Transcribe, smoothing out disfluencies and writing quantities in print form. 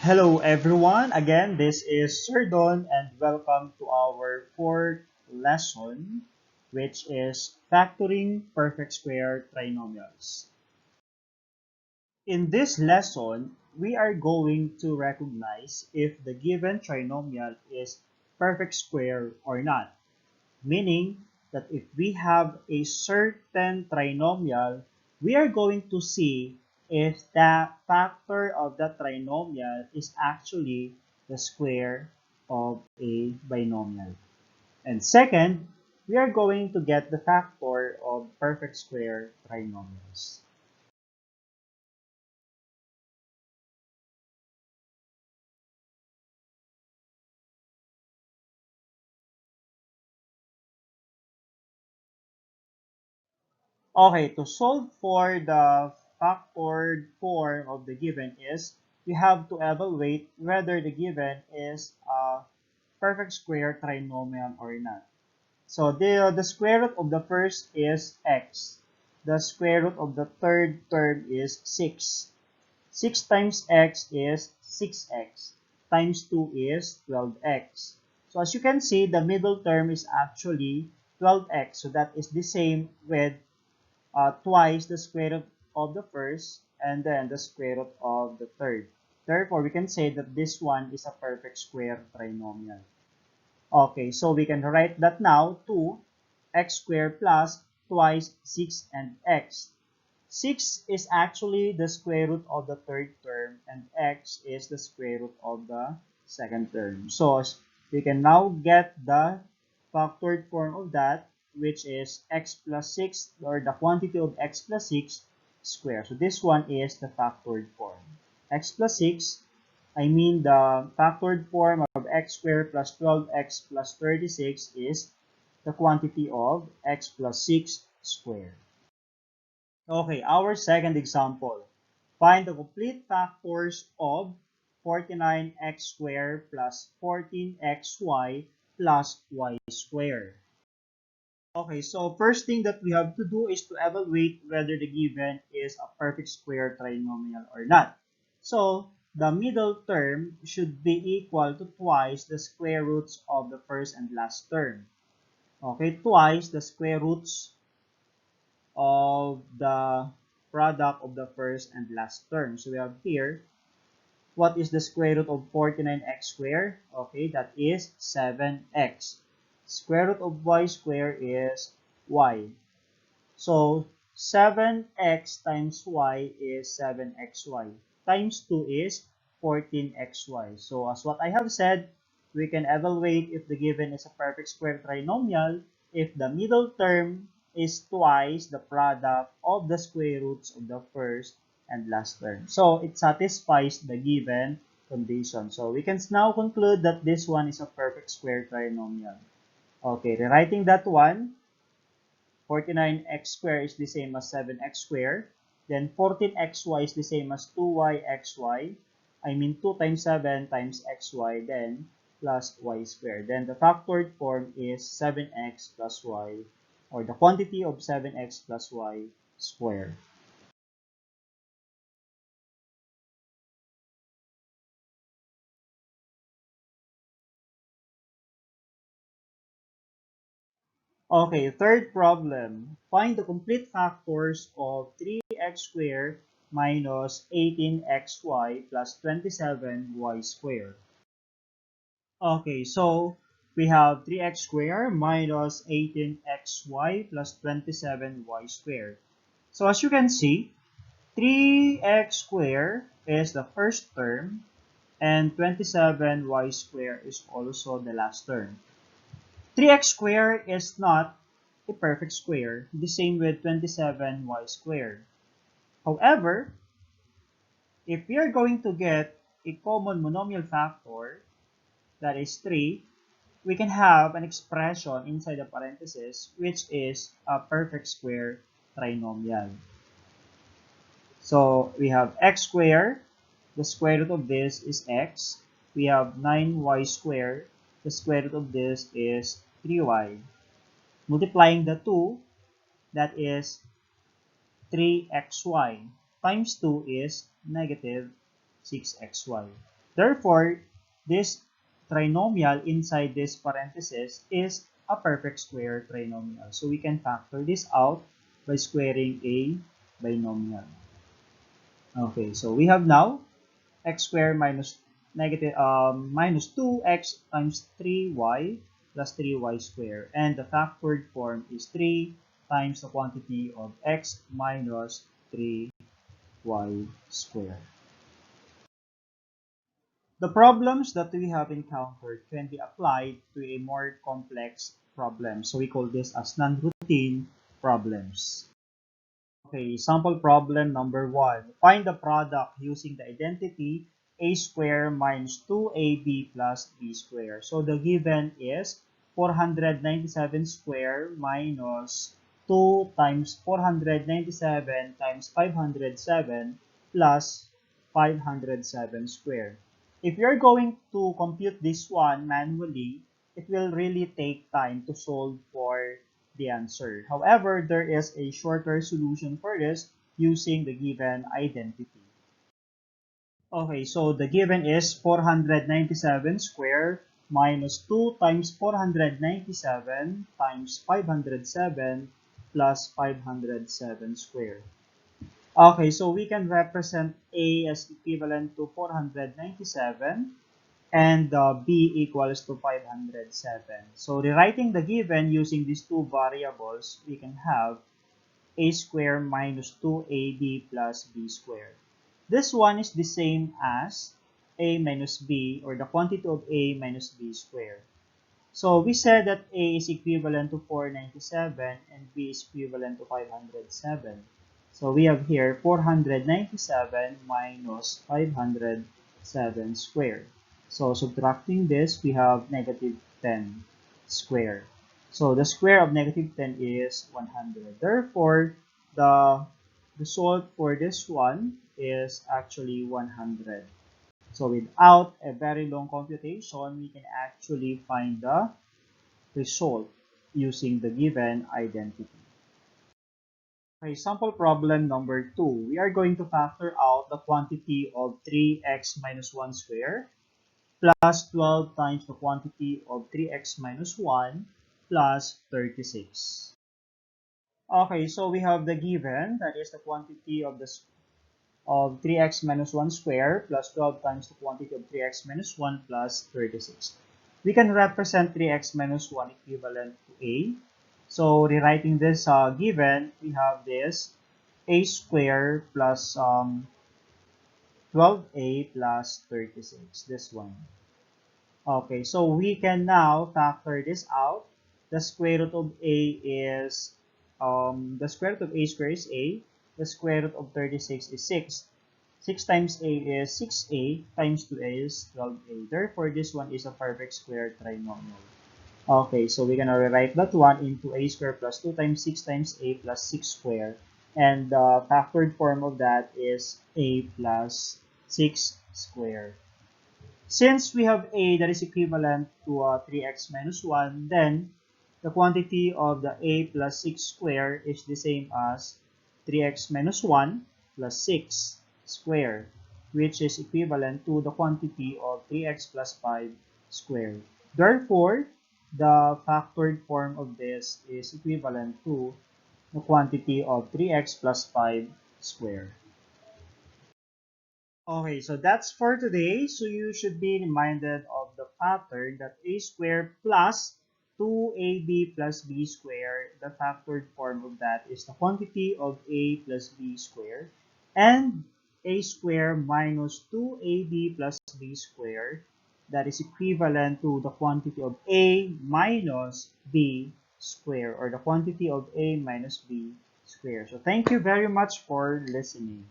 Hello everyone, again this is Sir Don and welcome to our fourth lesson, which is factoring perfect square trinomials. In this lesson, we are going to recognize if the given trinomial is perfect square or not, meaning that if we have a certain trinomial, we are going to see if the factor of the trinomial is actually the square of a binomial. And second, we are going to get the factor of perfect square trinomials. Okay, to solve for the factored form of the given is, we have to evaluate whether the given is a perfect square trinomial or not. So the square root of the first is x. The square root of the third term is 6. 6 times x is 6x. Times 2 is 12x. So as you can see, the middle term is actually 12x. So that is the same with twice the square root of the first and then the square root of the third. Therefore, we can say that this one is a perfect square trinomial. Okay, so we can write that now to x squared plus twice 6 and x. 6 is actually the square root of the third term and x is the square root of the second term. So we can now get the factored form of that, which is x plus 6, or the quantity of x plus 6 squared. So this one is the factored form. X plus 6, I mean the factored form of x squared plus 12x plus 36 is the quantity of x plus 6 squared. Okay, our second example. Find the complete factors of 49x squared plus 14xy plus y squared. Okay, so first thing that we have to do is to evaluate whether the given is a perfect square trinomial or not. So, the middle term should be equal to twice the square roots of the first and last term. Okay, twice the square roots of the product of the first and last term. So we have here, what is the square root of 49x squared? Okay, that is 7x. Square root of y squared is y. So 7x times y is 7xy. Times 2 is 14xy. So as what I have said, we can evaluate if the given is a perfect square trinomial if the middle term is twice the product of the square roots of the first and last term. So it satisfies the given condition. So we can now conclude that this one is a perfect square trinomial. Okay, rewriting that one, 49x squared is the same as 7x squared. Then 14xy is the same as 2yxy. I mean 2 times 7 times xy, then plus y squared. Then the factored form is 7x plus y, or the quantity of 7x plus y squared. Okay, third problem. Find the complete factors of 3x squared minus 18xy plus 27y squared. Okay, so we have 3x squared minus 18xy plus 27y squared. So as you can see, 3x squared is the first term and 27y squared is also the last term. 3x squared is not a perfect square, the same with 27y squared. However, if we are going to get a common monomial factor, that is 3, we can have an expression inside the parenthesis which is a perfect square trinomial. So we have x squared, the square root of this is x. We have 9y squared, the square root of this is 3y. Multiplying the 2, that is 3xy, times 2 is negative 6xy. Therefore, this trinomial inside this parenthesis is a perfect square trinomial. So we can factor this out by squaring a binomial. Okay, so we have now x squared minus minus 2x times 3y plus 3y squared. And the factored form is 3 times the quantity of x minus 3y squared. The problems that we have encountered can be applied to a more complex problem. So we call this as non-routine problems. Okay, sample problem number 1. Find the product using the identity a squared minus 2ab plus b squared. So the given is 497 squared minus 2 times 497 times 507 plus 507 squared. If you're going to compute this one manually, it will really take time to solve for the answer. However, there is a shorter solution for this using the given identity. Okay, so the given is 497 squared minus 2 times 497 times 507 plus 507 squared. Okay, so we can represent A as equivalent to 497 and B equals to 507. So rewriting the given using these two variables, we can have a squared minus 2ab plus b squared. This one is the same as a minus b, or the quantity of a minus b squared. So we said that a is equivalent to 497 and b is equivalent to 507. So we have here 497 minus 507 squared. So subtracting this, we have negative 10 squared. So the square of negative 10 is 100. Therefore, the result for this one is actually 100. So without a very long computation, we can actually find the result using the given identity. Okay, sample problem number 2. We are going to factor out the quantity of 3x minus 1 squared plus 12 times the quantity of 3x minus 1 plus 36. Okay, so we have the given, that is the quantity of 3x minus 1 squared plus 12 times the quantity of 3x minus 1 plus 36. We can represent 3x minus 1 equivalent to a. So rewriting this given, we have this a squared plus 12a plus 36, this one. Okay, so we can now factor this out. The square root of a is, the square root of a squared is a. The square root of 36 is 6. 6 times a is 6a, times 2a is 12a. Therefore, this one is a perfect square trinomial. Okay, so we're gonna rewrite that one into a squared plus 2 times 6 times a plus 6 squared. And the factored form of that is a plus 6 squared. Since we have a that is equivalent to 3x minus 1, then the quantity of the a plus 6 squared is the same as 3x minus 1 plus 6 squared, which is equivalent to the quantity of 3x plus 5 squared. Therefore, the factored form of this is equivalent to the quantity of 3x plus 5 squared. Okay, so that's for today. So you should be reminded of the pattern that a squared plus 2ab plus b squared, the factored form of that is the quantity of a plus b squared, and a squared minus 2ab plus b squared, that is equivalent to the quantity of a minus b squared, or the quantity of a minus b squared. So thank you very much for listening.